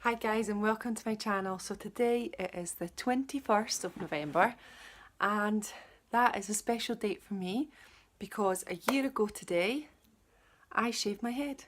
Hi guys and welcome to my channel. So today it is the 21st of November and that is a special date for me because a year ago today I shaved my head.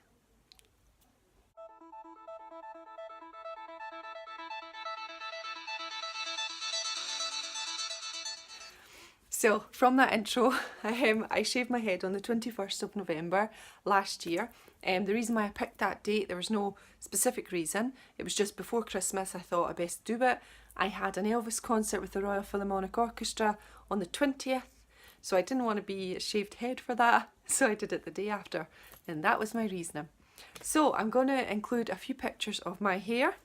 So from that intro, I shaved my head on the 21st of November last year. The reason why I picked that date, there was no specific reason. It was just before Christmas I thought I'd best do it. I had an Elvis concert with the Royal Philharmonic Orchestra on the 20th, so I didn't want to be shaved head for that, so I did it the day after, and that was my reasoning. So I'm going to include a few pictures of my hair.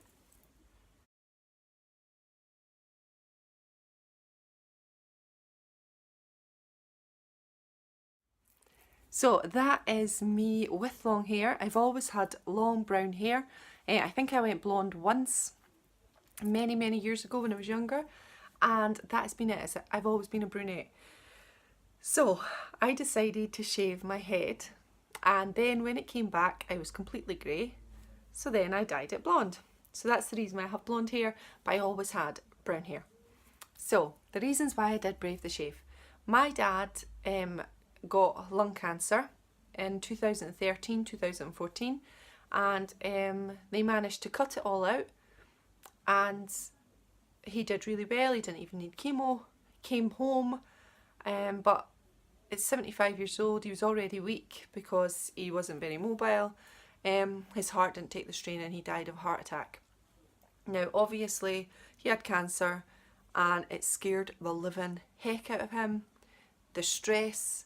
So that is me with long hair. I've always had long brown hair. I think I went blonde once many years ago when I was younger, and that has been it. I've always been a brunette. So I decided to shave my head, and then when it came back I was completely grey, so then I dyed it blonde. So that's the reason why I have blonde hair, but I always had brown hair. So the reasons why I did brave the shave. My dad got lung cancer in 2013, 2014, and they managed to cut it all out, and he did really well. He didn't even need chemo, came home, but at 75 years old he was already weak because he wasn't very mobile. His heart didn't take the strain and he died of a heart attack. Now obviously he had cancer and it scared the living heck out of him. The stress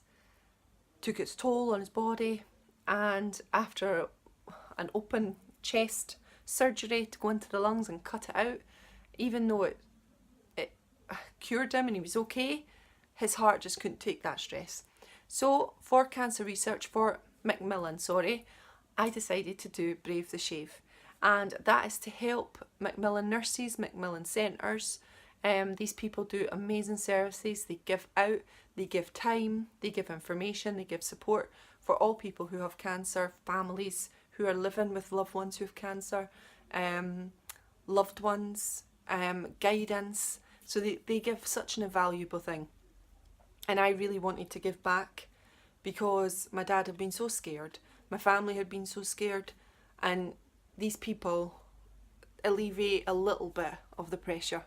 took its toll on his body, and after an open chest surgery to go into the lungs and cut it out, even though it cured him and he was okay, his heart just couldn't take that stress. So for cancer research, for Macmillan, I decided to do Brave the Shave, and that is to help Macmillan nurses, Macmillan centres. These people do amazing services. They give out, they give time, they give information, they give support for all people who have cancer, families who are living with loved ones who have cancer, loved ones, guidance. So they give such an invaluable thing. And I really wanted to give back because my dad had been so scared, my family had been so scared, and these people alleviate a little bit of the pressure.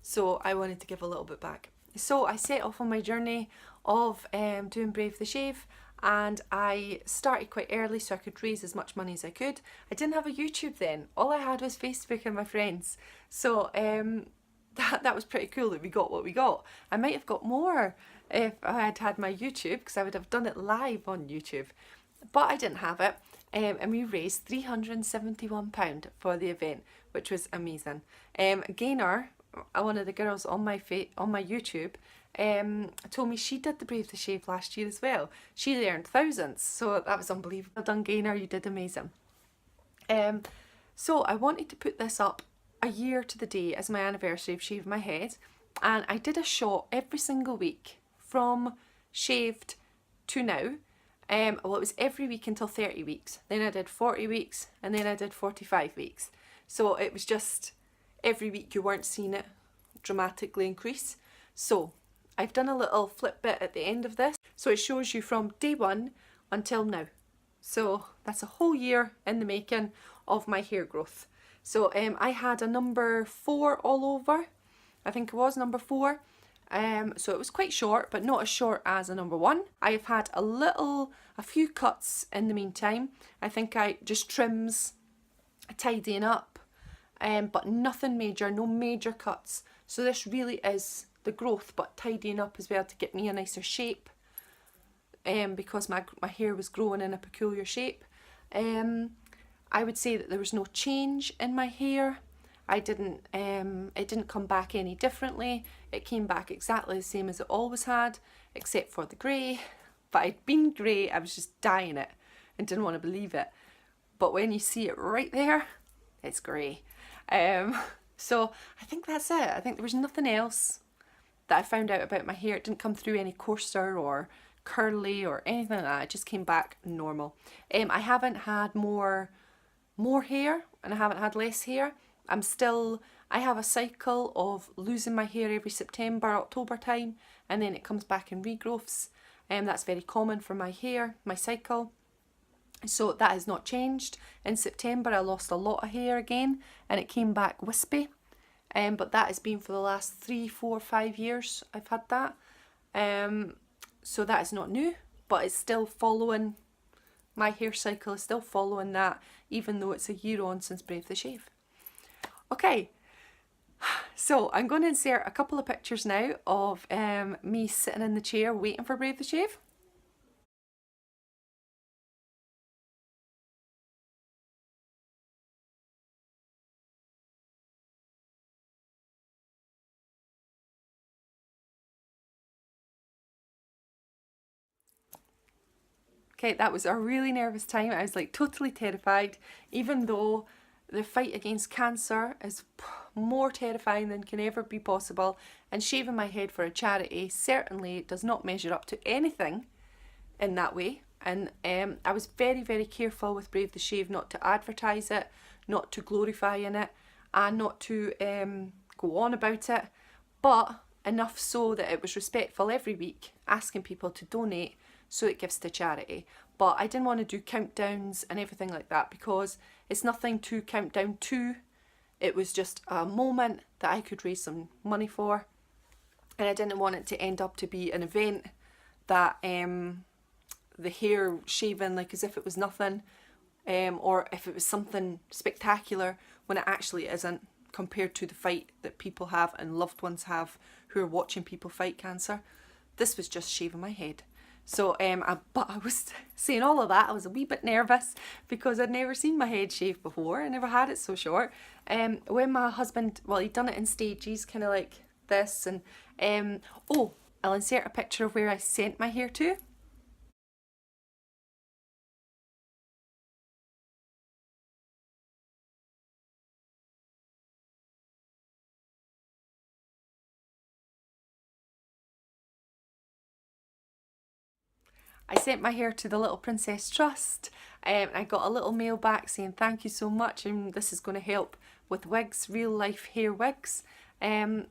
So I wanted to give a little bit back. So I set off on my journey of doing Brave the Shave, and I started quite early so I could raise as much money as I could. I didn't have a YouTube then. All I had was Facebook and my friends. So that was pretty cool that we got what we got. I might have got more if I had had my YouTube, because I would have done it live on YouTube. But I didn't have it. And we raised £371 for the event, which was amazing. Gaynor, one of the girls on my YouTube, told me she did the Brave the Shave last year as well. She earned thousands, so that was unbelievable. Well done, Gaynor, you did amazing. So I wanted to put this up a year to the day as my anniversary of shaving my head, and I did a shot every single week from shaved to now. Well, it was every week until 30 weeks, then I did 40 weeks, and then I did 45 weeks. So it was just every week you weren't seeing it dramatically increase. So I've done a little flip bit at the end of this, so it shows you from day one until now. So that's a whole year in the making of my hair growth. So I had a number 4 all over, I think it was number 4. So it was quite short, but not as short as a number 1. I have had a few cuts in the meantime. I think I just trims, tidying up, but nothing major, no major cuts. So this really is the growth, but tidying up as well to get me a nicer shape, because my hair was growing in a peculiar shape. I would say that there was no change in my hair. It didn't come back any differently. It came back exactly the same as it always had, except for the grey. But I'd been grey, I was just dyeing it and didn't want to believe it. But when you see it right there, it's grey. So I think that's it. I think there was nothing else that I found out about my hair. It didn't come through any coarser or curly or anything like that. It just came back normal. I haven't had more hair and I haven't had less hair. I have a cycle of losing my hair every September, October time, and then it comes back in regrowths. That's very common for my hair, my cycle. So that has not changed. In September I lost a lot of hair again and it came back wispy. But that has been for the last 3, 4, 5 years I've had that. So that is not new, but it's still following, my hair cycle is still following that, even though it's a year on since Brave the Shave. Okay, so I'm going to insert a couple of pictures now of me sitting in the chair waiting for Brave the Shave. Okay, that was a really nervous time. I was like totally terrified, even though the fight against cancer is more terrifying than can ever be possible, and shaving my head for a charity certainly does not measure up to anything in that way. And I was very, very careful with Brave the Shave not to advertise it, not to glorify in it, and not to go on about it, but enough so that it was respectful every week, asking people to donate so it gives to charity. But I didn't want to do countdowns and everything like that because it's nothing to count down to. It was just a moment that I could raise some money for, and I didn't want it to end up to be an event that the hair shaving like as if it was nothing, or if it was something spectacular when it actually isn't, compared to the fight that people have and loved ones have who are watching people fight cancer. This was just shaving my head. So but I was saying all of that, I was a wee bit nervous because I'd never seen my head shaved before. I never had it so short. When my husband, well, he'd done it in stages, kind of like this, and oh, I'll insert a picture of where I sent my hair to. I sent my hair to the Little Princess Trust. I got a little mail back saying thank you so much, and this is going to help with wigs, real life hair wigs.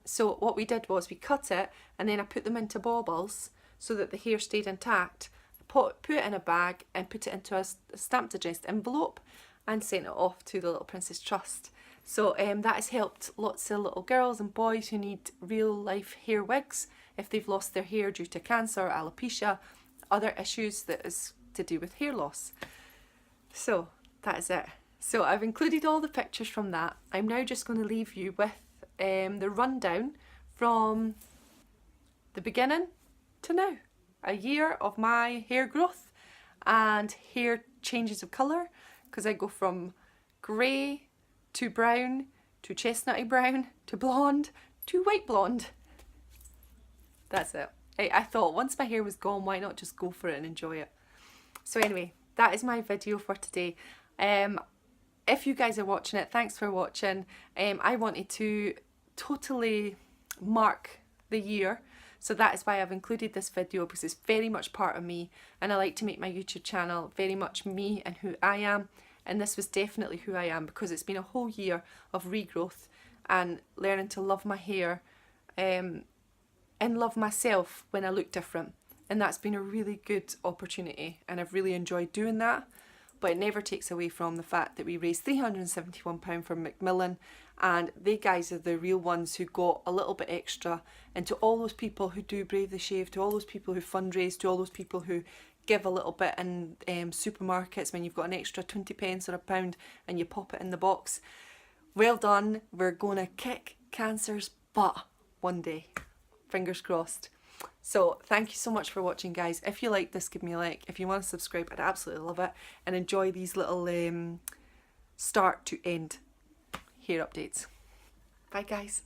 So what we did was we cut it and then I put them into baubles so that the hair stayed intact. Put it in a bag and put it into a stamped addressed envelope and sent it off to the Little Princess Trust. So that has helped lots of little girls and boys who need real life hair wigs if they've lost their hair due to cancer, alopecia, other issues that is to do with hair loss. So that is it. So I've included all the pictures from that. I'm now just going to leave you with the rundown from the beginning to now. A year of my hair growth and hair changes of colour, because I go from grey to brown to chestnutty brown to blonde to white blonde. That's it. I thought once my hair was gone, why not just go for it and enjoy it? So anyway, that is my video for today. If you guys are watching it, thanks for watching. I wanted to totally mark the year, so that is why I've included this video, because it's very much part of me, and I like to make my YouTube channel very much me and who I am, and this was definitely who I am, because it's been a whole year of regrowth and learning to love my hair and love myself when I look different, and that's been a really good opportunity and I've really enjoyed doing that. But it never takes away from the fact that we raised £371 for Macmillan, and they guys are the real ones who got a little bit extra. And to all those people who do Brave the Shave, to all those people who fundraise, to all those people who give a little bit in supermarkets when you've got an extra 20 pence or £1 and you pop it in the box, well done. We're going to kick cancer's butt one day. Fingers crossed. So thank you so much for watching, guys. If you like this, give me a like. If you want to subscribe, I'd absolutely love it, and enjoy these little start to end hair updates. Bye guys.